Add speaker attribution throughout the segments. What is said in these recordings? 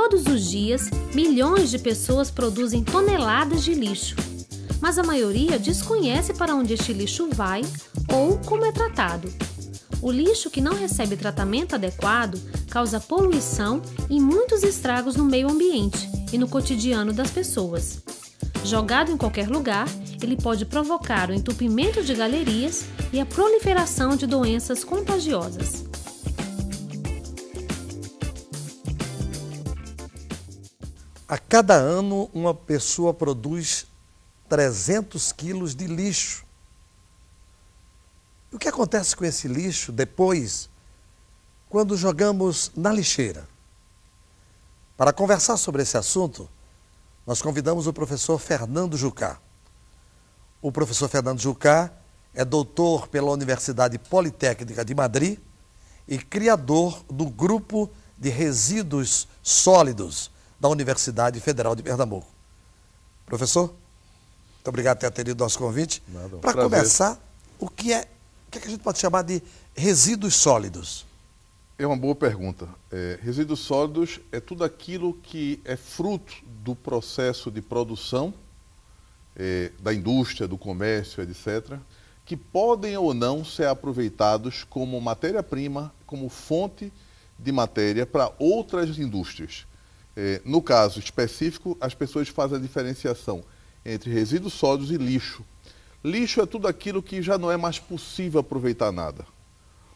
Speaker 1: Todos os dias, milhões de pessoas produzem toneladas de lixo, mas a maioria desconhece para onde este lixo vai ou como é tratado. O lixo que não recebe tratamento adequado causa poluição e muitos estragos no meio ambiente e no cotidiano das pessoas. Jogado em qualquer lugar, ele pode provocar o entupimento de galerias e a proliferação de doenças contagiosas.
Speaker 2: A cada ano, uma pessoa produz 300 quilos de lixo. O que acontece com esse lixo depois, quando jogamos na lixeira? Para conversar sobre esse assunto, nós convidamos o professor Fernando Jucá. O professor Fernando Jucá é doutor pela Universidade Politécnica de Madrid e criador do Grupo de Resíduos Sólidos da Universidade Federal de Pernambuco. Professor, muito obrigado por ter atendido nosso convite. Para começar, o que a gente pode chamar de resíduos sólidos?
Speaker 3: É uma boa pergunta. Resíduos sólidos é tudo aquilo que é fruto do processo de produção, da indústria, do comércio, etc., que podem ou não ser aproveitados como matéria-prima, como fonte de matéria para outras indústrias. No caso específico, as pessoas fazem a diferenciação entre resíduos sólidos e lixo. Lixo é tudo aquilo que já não é mais possível aproveitar nada.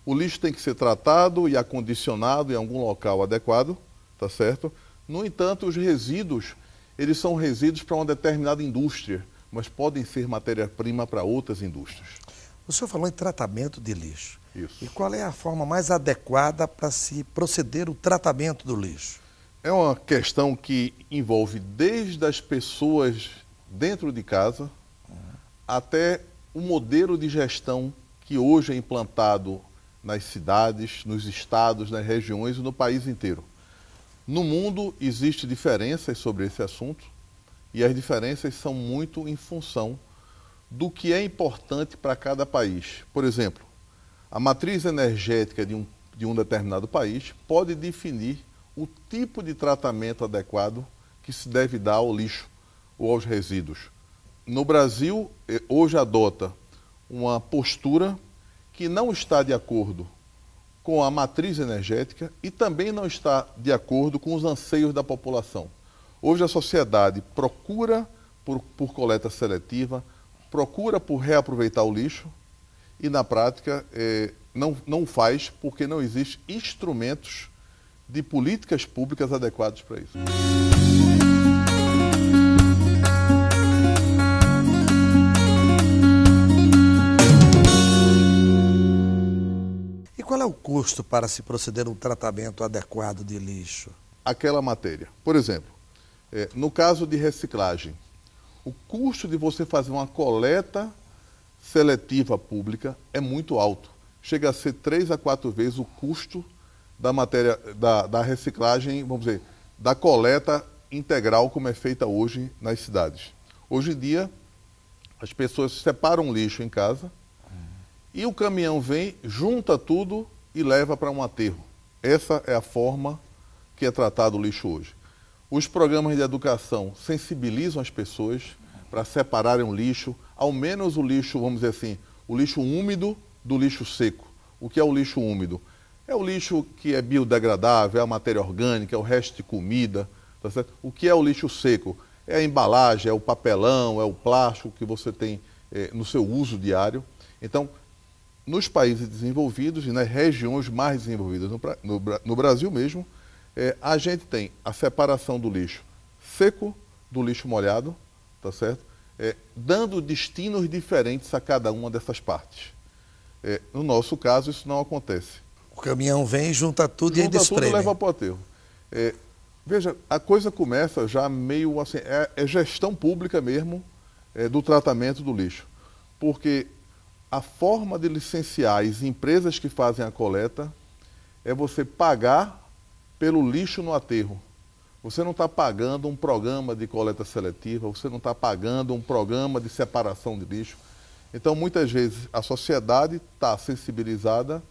Speaker 3: O lixo tem que ser tratado e acondicionado em algum local adequado, tá certo? No entanto, os resíduos, eles são resíduos para uma determinada indústria, mas podem ser matéria-prima para outras indústrias.
Speaker 2: O senhor falou em tratamento de lixo.
Speaker 3: Isso.
Speaker 2: E qual é a forma mais adequada para se proceder o tratamento do lixo?
Speaker 3: É uma questão que envolve desde as pessoas dentro de casa até o modelo de gestão que hoje é implantado nas cidades, nos estados, nas regiões e no país inteiro. No mundo existem diferenças sobre esse assunto e as diferenças são muito em função do que é importante para cada país. Por exemplo, a matriz energética de um determinado país pode definir o tipo de tratamento adequado que se deve dar ao lixo ou aos resíduos. No Brasil, hoje adota uma postura que não está de acordo com a matriz energética e também não está de acordo com os anseios da população. Hoje a sociedade procura por coleta seletiva, procura por reaproveitar o lixo e na prática não faz porque não existem instrumentos de políticas públicas adequados para isso.
Speaker 2: E qual é o custo para se proceder a um tratamento adequado de lixo?
Speaker 3: Aquela matéria. Por exemplo, no caso de reciclagem, o custo de você fazer uma coleta seletiva pública é muito alto. Chega a ser 3 a 4 vezes o custo da matéria, da reciclagem, vamos dizer, da coleta integral como é feita hoje nas cidades. Hoje em dia, as pessoas separam lixo em casa e o caminhão vem, junta tudo e leva para um aterro. Essa é a forma que é tratado o lixo hoje. Os programas de educação sensibilizam as pessoas para separarem o lixo, ao menos o lixo, vamos dizer assim, o lixo úmido do lixo seco. O que é o lixo úmido? É o lixo que é biodegradável, é a matéria orgânica, é o resto de comida. Tá certo? O que é o lixo seco? É a embalagem, é o papelão, é o plástico que você tem no seu uso diário. Então, nos países desenvolvidos e nas regiões mais desenvolvidas, no Brasil mesmo, a gente tem a separação do lixo seco do lixo molhado, tá certo? Dando destinos diferentes a cada uma dessas partes. No nosso caso, isso não acontece.
Speaker 2: O caminhão vem, junta tudo e ainda espreme.
Speaker 3: Junta tudo e leva para o aterro. Veja, a coisa começa já meio assim, é gestão pública mesmo do tratamento do lixo. Porque a forma de licenciar as empresas que fazem a coleta é você pagar pelo lixo no aterro. Você não está pagando um programa de coleta seletiva, você não está pagando um programa de separação de lixo. Então, muitas vezes, a sociedade está sensibilizada,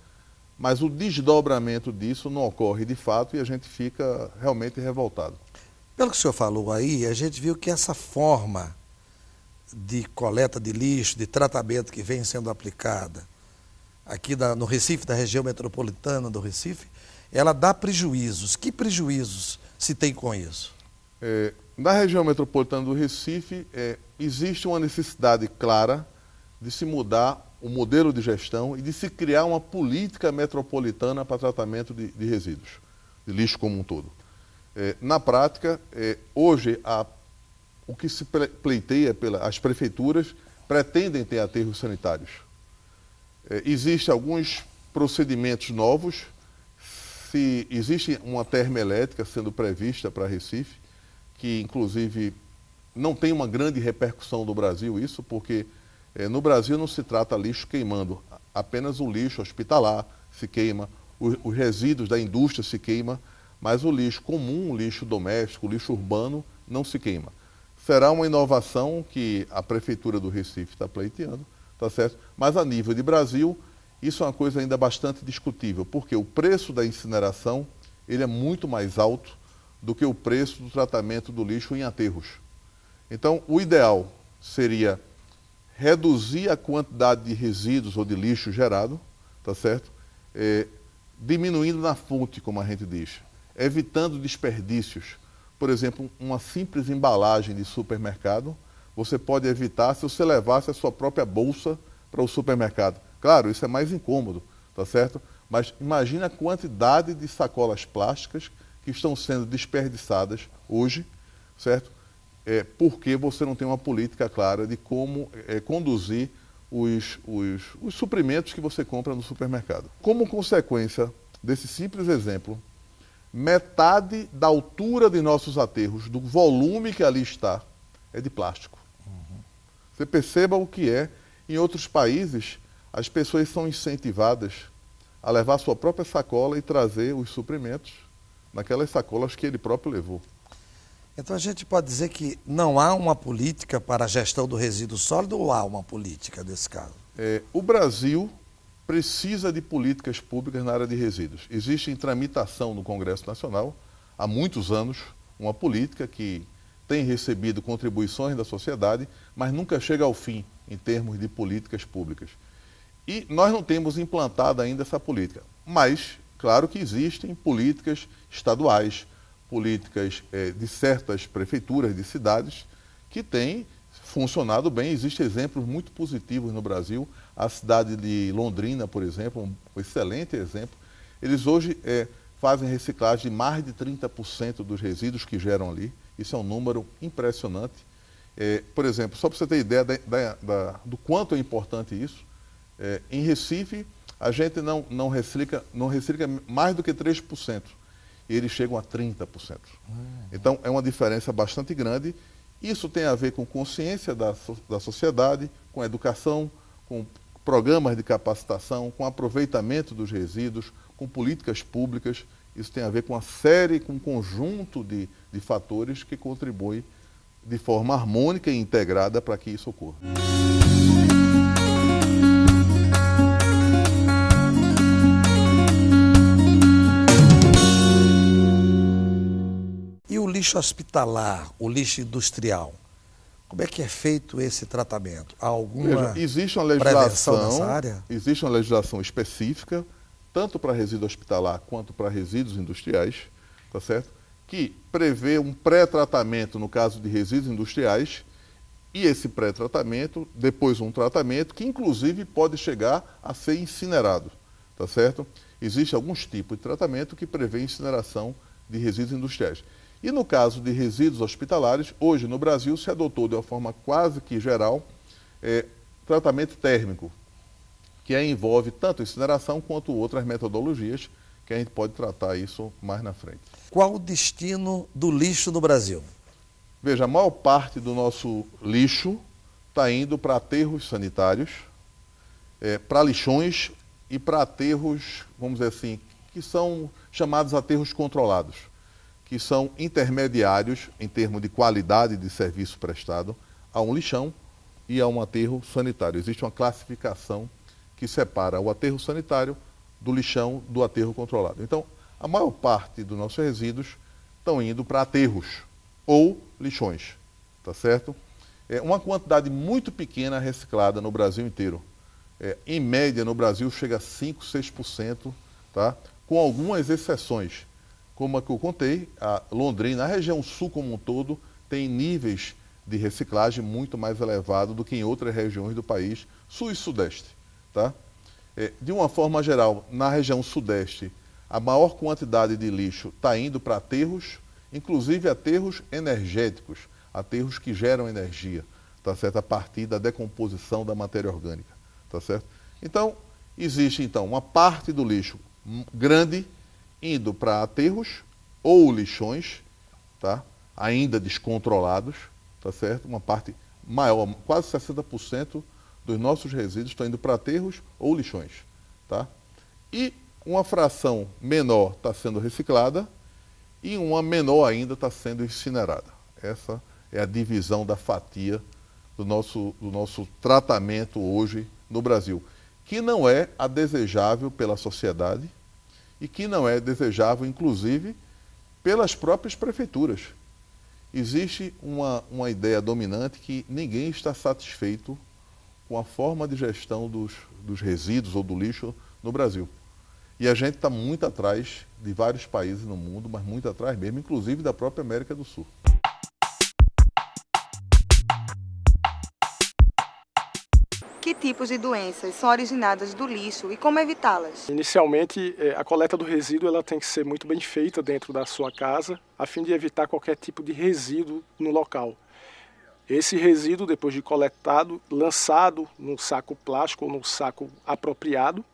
Speaker 3: mas o desdobramento disso não ocorre de fato e a gente fica realmente revoltado.
Speaker 2: Pelo que o senhor falou aí, a gente viu que essa forma de coleta de lixo, de tratamento que vem sendo aplicada aqui no Recife, da região metropolitana do Recife, ela dá prejuízos. Que prejuízos se tem com isso?
Speaker 3: Na região metropolitana do Recife, existe uma necessidade clara de se mudar o modelo de gestão e de se criar uma política metropolitana para tratamento de resíduos, de lixo como um todo. Na prática, hoje, o que se pleiteia as prefeituras pretendem ter aterros sanitários. Existem alguns procedimentos novos. Se existe uma termoelétrica sendo prevista para Recife, que inclusive não tem uma grande repercussão no Brasil isso, porque no Brasil não se trata lixo queimando, apenas o lixo hospitalar se queima, os resíduos da indústria se queima, mas o lixo comum, o lixo doméstico, o lixo urbano não se queima. Será uma inovação que a Prefeitura do Recife está pleiteando, tá certo? Mas a nível de Brasil, isso é uma coisa ainda bastante discutível, porque o preço da incineração ele é muito mais alto do que o preço do tratamento do lixo em aterros. Então, o ideal seria reduzir a quantidade de resíduos ou de lixo gerado, tá certo? Diminuindo na fonte, como a gente diz, evitando desperdícios. Por exemplo, uma simples embalagem de supermercado, você pode evitar se você levasse a sua própria bolsa para o supermercado. Claro, isso é mais incômodo, tá certo? Mas imagina a quantidade de sacolas plásticas que estão sendo desperdiçadas hoje, certo? Porque você não tem uma política clara de como conduzir os suprimentos que você compra no supermercado. Como consequência desse simples exemplo, metade da altura de nossos aterros, do volume que ali está, é de plástico. Você perceba o que é. Em outros países, as pessoas são incentivadas a levar sua própria sacola e trazer os suprimentos naquelas sacolas que ele próprio levou.
Speaker 2: Então a gente pode dizer que não há uma política para a gestão do resíduo sólido ou há uma política nesse caso?
Speaker 3: O Brasil precisa de políticas públicas na área de resíduos. Existe em tramitação no Congresso Nacional, há muitos anos, uma política que tem recebido contribuições da sociedade, mas nunca chega ao fim em termos de políticas públicas. E nós não temos implantado ainda essa política. Mas, claro que existem políticas estaduais, políticas de certas prefeituras de cidades que têm funcionado bem. Existem exemplos muito positivos no Brasil. A cidade de Londrina, por exemplo, um excelente exemplo. Eles hoje fazem reciclagem de mais de 30% dos resíduos que geram ali. Isso é um número impressionante. Por exemplo, só para você ter ideia do quanto é importante isso, em Recife, a gente não recicla mais do que 3%. E eles chegam a 30%. Então, é uma diferença bastante grande. Isso tem a ver com consciência da sociedade, com educação, com programas de capacitação, com aproveitamento dos resíduos, com políticas públicas. Isso tem a ver com com um conjunto de fatores que contribuem de forma harmônica e integrada para que isso ocorra.
Speaker 2: E o lixo hospitalar, o lixo industrial, como é que é feito esse tratamento? Há alguma
Speaker 3: existe uma
Speaker 2: prevenção nessa área?
Speaker 3: Existe uma legislação específica, tanto para resíduo hospitalar quanto para resíduos industriais, tá certo? Que prevê um pré-tratamento no caso de resíduos industriais e esse pré-tratamento, depois um tratamento que inclusive pode chegar a ser incinerado, tá certo? Existem alguns tipos de tratamento que prevê incineração de resíduos industriais. E no caso de resíduos hospitalares, hoje no Brasil se adotou de uma forma quase que geral tratamento térmico, que envolve tanto incineração quanto outras metodologias, que a gente pode tratar isso mais na frente.
Speaker 2: Qual o destino do lixo no Brasil?
Speaker 3: Veja, a maior parte do nosso lixo está indo para aterros sanitários, para lixões e para aterros, vamos dizer assim, que são chamados aterros controlados, que são intermediários em termos de qualidade de serviço prestado a um lixão e a um aterro sanitário. Existe uma classificação que separa o aterro sanitário do lixão do aterro controlado. Então, a maior parte dos nossos resíduos estão indo para aterros ou lixões, tá certo? É uma quantidade muito pequena reciclada no Brasil inteiro. Em média, no Brasil, chega a 5, 6%, tá? Com algumas exceções. Como a que eu contei, a Londrina, a região sul como um todo, tem níveis de reciclagem muito mais elevados do que em outras regiões do país, sul e sudeste. Tá? De uma forma geral, na região sudeste, a maior quantidade de lixo está indo para aterros, inclusive aterros energéticos, aterros que geram energia, tá certo? A partir da decomposição da matéria orgânica. Tá certo? Então, existe então uma parte do lixo grande indo para aterros ou lixões, tá? Ainda descontrolados, tá certo? Uma parte maior, quase 60% dos nossos resíduos estão indo para aterros ou lixões, tá? E uma fração menor está sendo reciclada e uma menor ainda está sendo incinerada. Essa é a divisão da fatia do nosso tratamento hoje no Brasil, que não é a desejável pela sociedade e que não é desejável, inclusive, pelas próprias prefeituras. Existe uma ideia dominante que ninguém está satisfeito com a forma de gestão dos resíduos ou do lixo no Brasil. E a gente está muito atrás de vários países no mundo, mas muito atrás mesmo, inclusive da própria América do Sul.
Speaker 4: Que tipos de doenças são originadas do lixo e como evitá-las?
Speaker 5: Inicialmente, a coleta do resíduo ela tem que ser muito bem feita dentro da sua casa, a fim de evitar qualquer tipo de resíduo no local. Esse resíduo, depois de coletado, lançado num saco plástico ou num saco apropriado,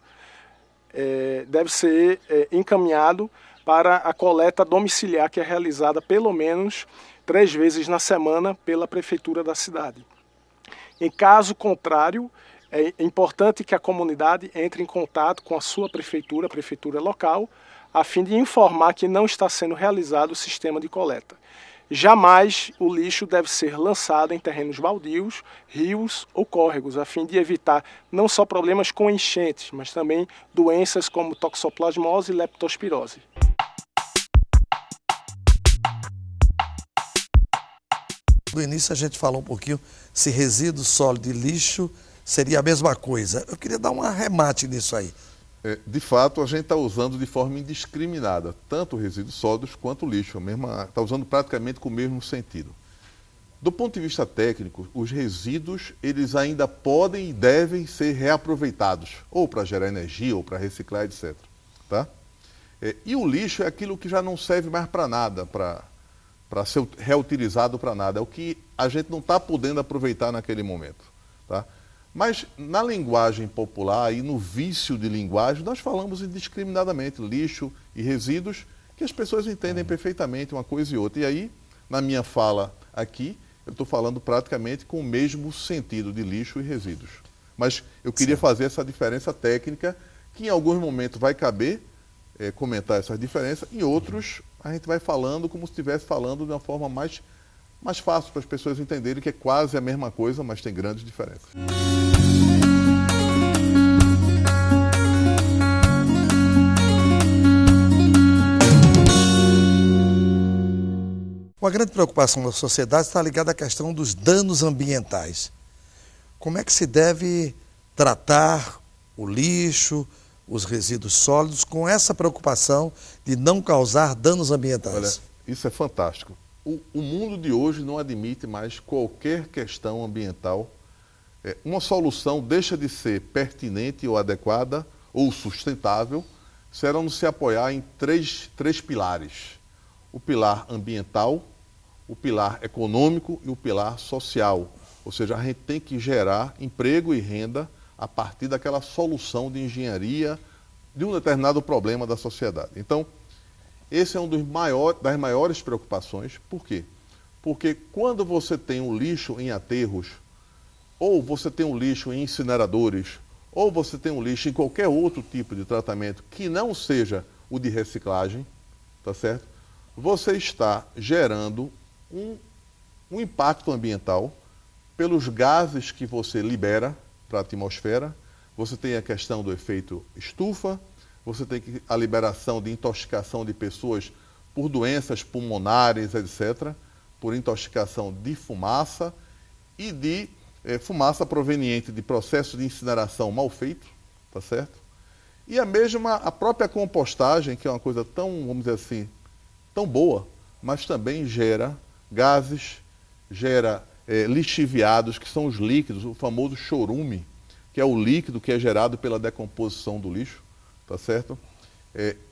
Speaker 5: deve ser encaminhado para a coleta domiciliar, que é realizada pelo menos 3 vezes na semana pela prefeitura da cidade. Em caso contrário, é importante que a comunidade entre em contato com a sua prefeitura, a prefeitura local, a fim de informar que não está sendo realizado o sistema de coleta. Jamais o lixo deve ser lançado em terrenos baldios, rios ou córregos, a fim de evitar não só problemas com enchentes, mas também doenças como toxoplasmose e leptospirose.
Speaker 2: No início a gente falou um pouquinho se resíduo sólido e lixo seria a mesma coisa. Eu queria dar um arremate nisso aí.
Speaker 3: De fato, a gente está usando de forma indiscriminada, tanto resíduos sólidos quanto lixo. Está usando praticamente com o mesmo sentido. Do ponto de vista técnico, os resíduos eles ainda podem e devem ser reaproveitados, ou para gerar energia, ou para reciclar, etc. Tá? E o lixo é aquilo que já não serve mais para nada, para ser reutilizado para nada. É o que a gente não está podendo aproveitar naquele momento. Tá? Mas na linguagem popular e no vício de linguagem, nós falamos indiscriminadamente lixo e resíduos, que as pessoas entendem perfeitamente uma coisa e outra. E aí, na minha fala aqui, eu estou falando praticamente com o mesmo sentido de lixo e resíduos. Mas eu queria fazer essa diferença técnica, que em alguns momentos vai caber comentar essas diferenças, em outros a gente vai falando como se estivesse falando de uma forma mais fácil para as pessoas entenderem que é quase a mesma coisa, mas tem grandes diferenças.
Speaker 2: Uma grande preocupação da sociedade está ligada à questão dos danos ambientais. Como é que se deve tratar o lixo, os resíduos sólidos, com essa preocupação de não causar danos ambientais?
Speaker 3: Olha, isso é fantástico. O mundo de hoje não admite mais qualquer questão ambiental. Uma solução deixa de ser pertinente ou adequada ou sustentável se ela não se apoiar em três pilares. O pilar ambiental, o pilar econômico e o pilar social. Ou seja, a gente tem que gerar emprego e renda a partir daquela solução de engenharia de um determinado problema da sociedade. Então, esse é um das maiores preocupações. Por quê? Porque quando você tem um lixo em aterros, ou você tem um lixo em incineradores, ou você tem um lixo em qualquer outro tipo de tratamento que não seja o de reciclagem, tá certo? Você está gerando um impacto ambiental pelos gases que você libera para a atmosfera. Você tem a questão do efeito estufa, você tem a liberação de intoxicação de pessoas por doenças pulmonares, etc., por intoxicação de fumaça e de fumaça proveniente de processo de incineração mal feito, tá certo? E a própria compostagem, que é uma coisa tão, vamos dizer assim, tão boa, mas também gera gases, gera lixiviados, que são os líquidos, o famoso chorume, que é o líquido que é gerado pela decomposição do lixo, tá certo?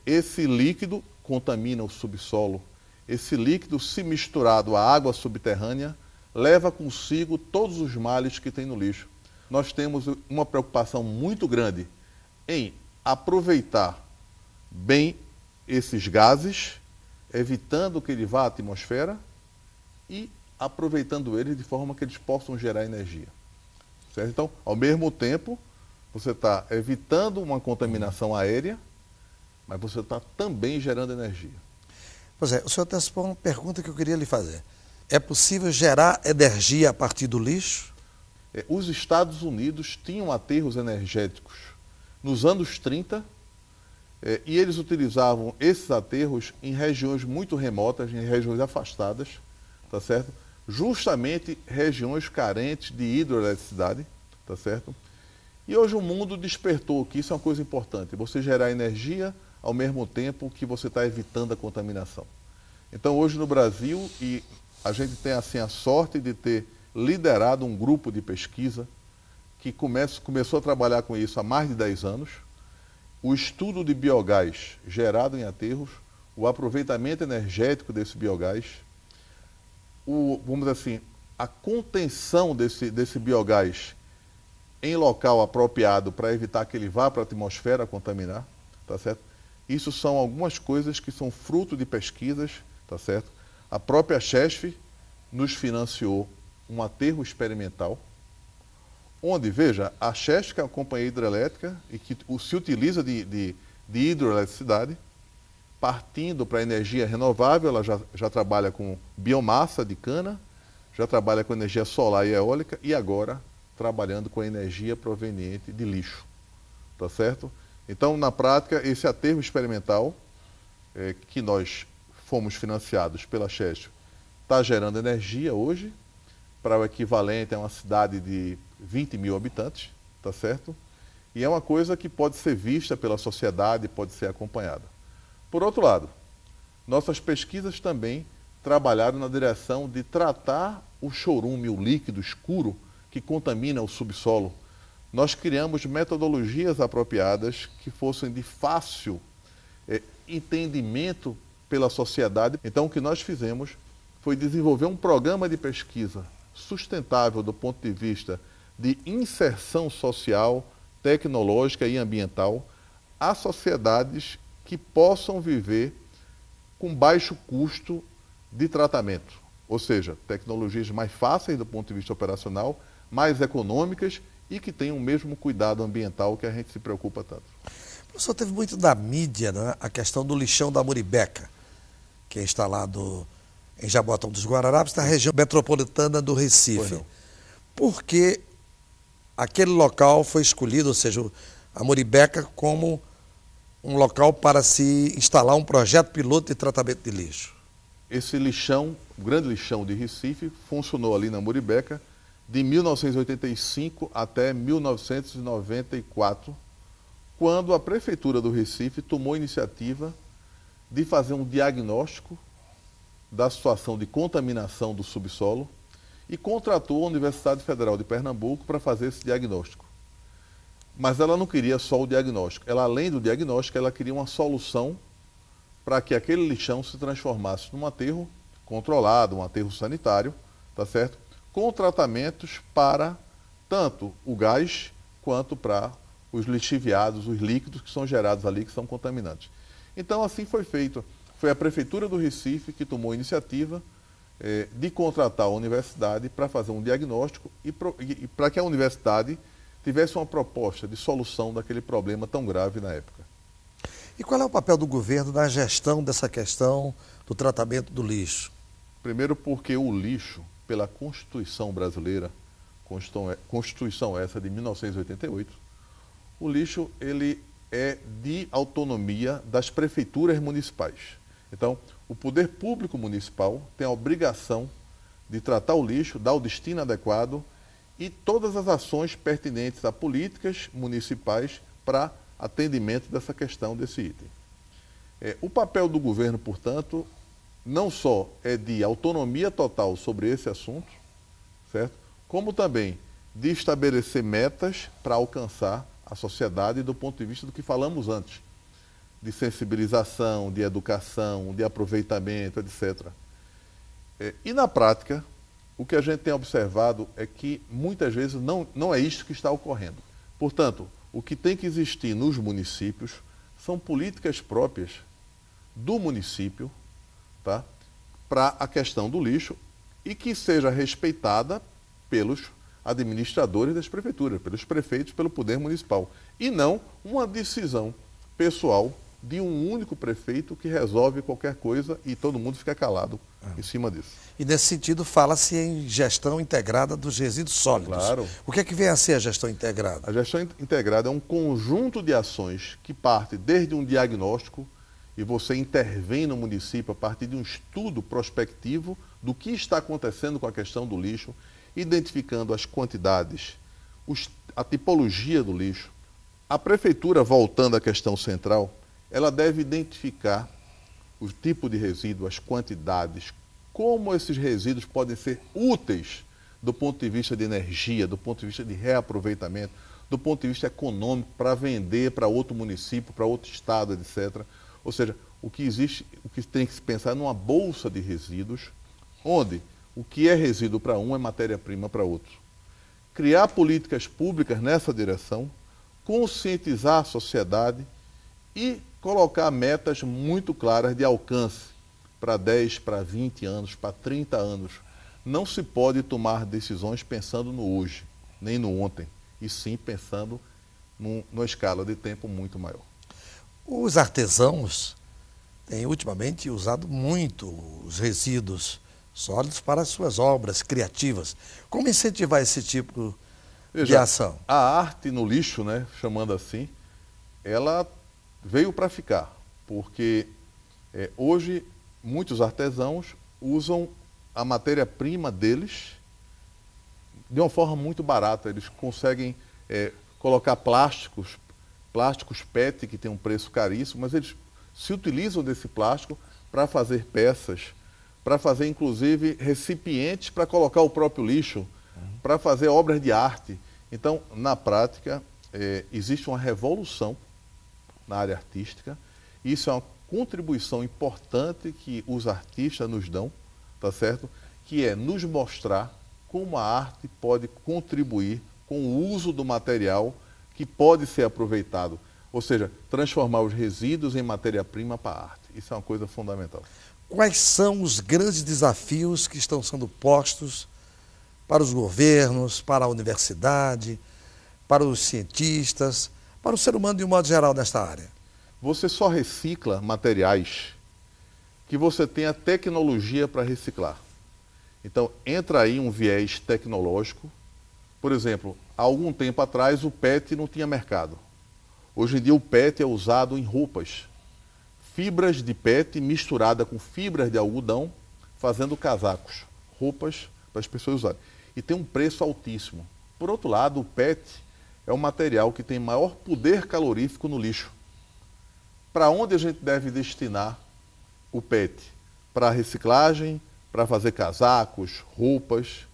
Speaker 3: Esse líquido contamina o subsolo. Esse líquido, se misturado à água subterrânea, leva consigo todos os males que tem no lixo. Nós temos uma preocupação muito grande em aproveitar bem esses gases, evitando que ele vá à atmosfera e aproveitando eles de forma que eles possam gerar energia. Certo? Então, ao mesmo tempo, você está evitando uma contaminação aérea, mas você está também gerando energia.
Speaker 2: Pois é, o senhor antecipou uma pergunta que eu queria lhe fazer. É possível gerar energia a partir do lixo?
Speaker 3: Os Estados Unidos tinham aterros energéticos nos anos 30 e eles utilizavam esses aterros em regiões muito remotas, em regiões afastadas, tá certo? Justamente regiões carentes de hidroeletricidade, tá certo? E hoje o mundo despertou que isso é uma coisa importante, você gerar energia ao mesmo tempo que você está evitando a contaminação. Então hoje no Brasil, e a gente tem assim a sorte de ter liderado um grupo de pesquisa que começou a trabalhar com isso há mais de 10 anos, o estudo de biogás gerado em aterros, o aproveitamento energético desse biogás, vamos dizer assim, a contenção desse biogás em local apropriado para evitar que ele vá para a atmosfera contaminar, tá certo? Isso são algumas coisas que são fruto de pesquisas, tá certo? A própria CHESF nos financiou um aterro experimental, onde, veja, a CHESF, que é uma companhia hidrelétrica e que se utiliza de hidroeletricidade, partindo para a energia renovável, ela já trabalha com biomassa de cana, já trabalha com energia solar e eólica e agora trabalhando com energia proveniente de lixo, tá certo? Então, na prática, esse aterro experimental, que nós fomos financiados pela CHESF, está gerando energia hoje, para o equivalente a uma cidade de 20 mil habitantes, tá certo? E é uma coisa que pode ser vista pela sociedade, pode ser acompanhada. Por outro lado, nossas pesquisas também trabalharam na direção de tratar o chorume, o líquido escuro que contamina o subsolo. Nós criamos metodologias apropriadas que fossem de fácil entendimento pela sociedade. Então, o que nós fizemos foi desenvolver um programa de pesquisa sustentável do ponto de vista de inserção social, tecnológica e ambiental a sociedades que possam viver com baixo custo de tratamento. Ou seja, tecnologias mais fáceis do ponto de vista operacional, mais econômicas e que tenham o mesmo cuidado ambiental que a gente se preocupa tanto.
Speaker 2: O professor, teve muito da mídia, né, a questão do lixão da Muribeca, que é instalado em Jaboatão dos Guararapes, na região metropolitana do Recife. Por que aquele local foi escolhido, ou seja, a Muribeca, como um local para se instalar um projeto piloto de tratamento de lixo?
Speaker 3: Esse lixão, o grande lixão de Recife, funcionou ali na Muribeca de 1985 até 1994, quando a Prefeitura do Recife tomou a iniciativa de fazer um diagnóstico da situação de contaminação do subsolo e contratou a Universidade Federal de Pernambuco para fazer esse diagnóstico. Mas ela não queria só o diagnóstico. Ela, além do diagnóstico, ela queria uma solução para que aquele lixão se transformasse num aterro controlado, um aterro sanitário, tá certo? Com tratamentos para tanto o gás quanto para os lixiviados, os líquidos que são gerados ali, que são contaminantes. Então, assim foi feito. Foi a Prefeitura do Recife que tomou a iniciativa de contratar a universidade para fazer um diagnóstico e para que a universidade tivesse uma proposta de solução daquele problema tão grave na época.
Speaker 2: E qual é o papel do governo na gestão dessa questão do tratamento do lixo?
Speaker 3: Primeiro porque o lixo, pela Constituição brasileira, Constituição essa de 1988, o lixo ele é de autonomia das prefeituras municipais. Então, o poder público municipal tem a obrigação de tratar o lixo, dar o destino adequado e todas as ações pertinentes a políticas municipais para atendimento dessa questão, desse item. O papel do governo, portanto, não só é de autonomia total sobre esse assunto, certo? Como também de estabelecer metas para alcançar a sociedade do ponto de vista do que falamos antes, de sensibilização, de educação, de aproveitamento, etc. E na prática, o que a gente tem observado é que muitas vezes não é isso que está ocorrendo. Portanto, o que tem que existir nos municípios são políticas próprias do município, tá, para a questão do lixo e que seja respeitada pelos administradores das prefeituras, pelos prefeitos, pelo poder municipal. E não uma decisão pessoal de um único prefeito que resolve qualquer coisa e todo mundo fica calado em cima disso.
Speaker 2: E nesse sentido fala-se em gestão integrada dos resíduos sólidos.
Speaker 3: Claro.
Speaker 2: O que é que vem a ser a gestão integrada?
Speaker 3: A gestão integrada é um conjunto de ações que parte desde um diagnóstico e você intervém no município a partir de um estudo prospectivo do que está acontecendo com a questão do lixo, identificando as quantidades, a tipologia do lixo. A prefeitura, voltando à questão central, ela deve identificar o tipo de resíduo, as quantidades, como esses resíduos podem ser úteis do ponto de vista de energia, do ponto de vista de reaproveitamento, do ponto de vista econômico, para vender para outro município, para outro estado, etc. Ou seja, o que existe, o que tem que se pensar é numa bolsa de resíduos, onde o que é resíduo para um é matéria-prima para outro. Criar políticas públicas nessa direção, conscientizar a sociedade e colocar metas muito claras de alcance para 10, para 20 anos, para 30 anos. Não se pode tomar decisões pensando no hoje, nem no ontem, e sim pensando numa escala de tempo muito maior.
Speaker 2: Os artesãos têm ultimamente usado muito os resíduos sólidos para as suas obras criativas. Como incentivar esse tipo de ação?
Speaker 3: A arte no lixo, né, chamando assim, ela veio para ficar, porque hoje muitos artesãos usam a matéria-prima deles de uma forma muito barata. Eles conseguem colocar plásticos PET, que tem um preço caríssimo, mas eles se utilizam desse plástico para fazer peças, para fazer inclusive recipientes para colocar o próprio lixo, para fazer obras de arte. Então, na prática, existe uma revolução na área artística. Isso é uma contribuição importante que os artistas nos dão, tá certo? Que é nos mostrar como a arte pode contribuir com o uso do material que pode ser aproveitado, ou seja, transformar os resíduos em matéria-prima para a arte. Isso é uma coisa fundamental.
Speaker 2: Quais são os grandes desafios que estão sendo postos para os governos, para a universidade, para os cientistas, para o ser humano de um modo geral nesta área?
Speaker 3: Você só recicla materiais que você tenha tecnologia para reciclar. Então, entra aí um viés tecnológico. Por exemplo, há algum tempo atrás o PET não tinha mercado. Hoje em dia o PET é usado em roupas. Fibras de PET misturada com fibras de algodão, fazendo casacos, roupas para as pessoas usarem. E tem um preço altíssimo. Por outro lado, o PET é um material que tem maior poder calorífico no lixo. Para onde a gente deve destinar o PET? Para reciclagem, para fazer casacos, roupas,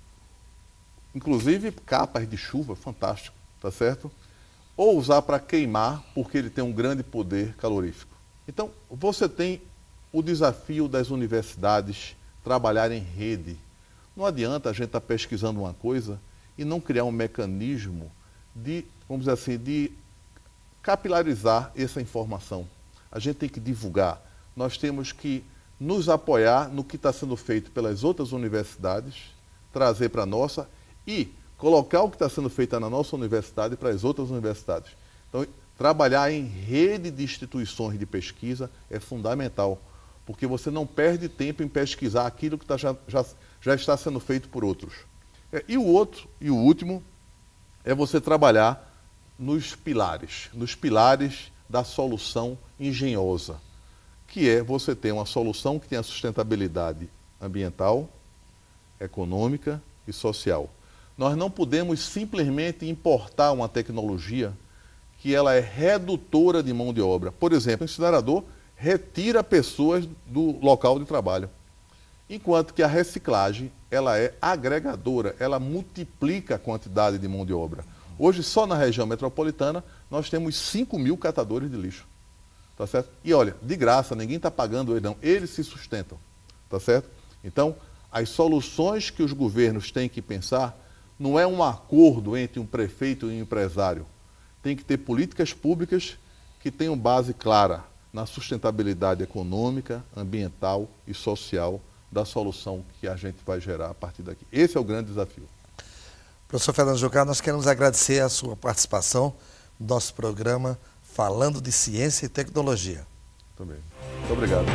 Speaker 3: inclusive capas de chuva, fantástico, tá certo? Ou usar para queimar, porque ele tem um grande poder calorífico. Então, você tem o desafio das universidades trabalhar em rede. Não adianta a gente estar pesquisando uma coisa e não criar um mecanismo de, vamos dizer assim, de capilarizar essa informação. A gente tem que divulgar. Nós temos que nos apoiar no que está sendo feito pelas outras universidades, trazer para a nossa e colocar o que está sendo feito na nossa universidade para as outras universidades. Então, trabalhar em rede de instituições de pesquisa é fundamental, porque você não perde tempo em pesquisar aquilo que já está sendo feito por outros. E o último, é você trabalhar nos pilares da solução engenhosa, que é você ter uma solução que tenha sustentabilidade ambiental, econômica e social. Nós não podemos simplesmente importar uma tecnologia que ela é redutora de mão de obra. Por exemplo, o incinerador retira pessoas do local de trabalho, enquanto que a reciclagem ela é agregadora, ela multiplica a quantidade de mão de obra. Hoje, só na região metropolitana, nós temos 5.000 catadores de lixo. Tá certo? E olha, de graça, ninguém está pagando eles não, eles se sustentam. Tá certo? Então, as soluções que os governos têm que pensar não é um acordo entre um prefeito e um empresário. Tem que ter políticas públicas que tenham base clara na sustentabilidade econômica, ambiental e social da solução que a gente vai gerar a partir daqui. Esse é o grande desafio.
Speaker 2: Professor Fernando Jucá, nós queremos agradecer a sua participação no nosso programa Falando de Ciência e Tecnologia.
Speaker 3: Também. Muito obrigado.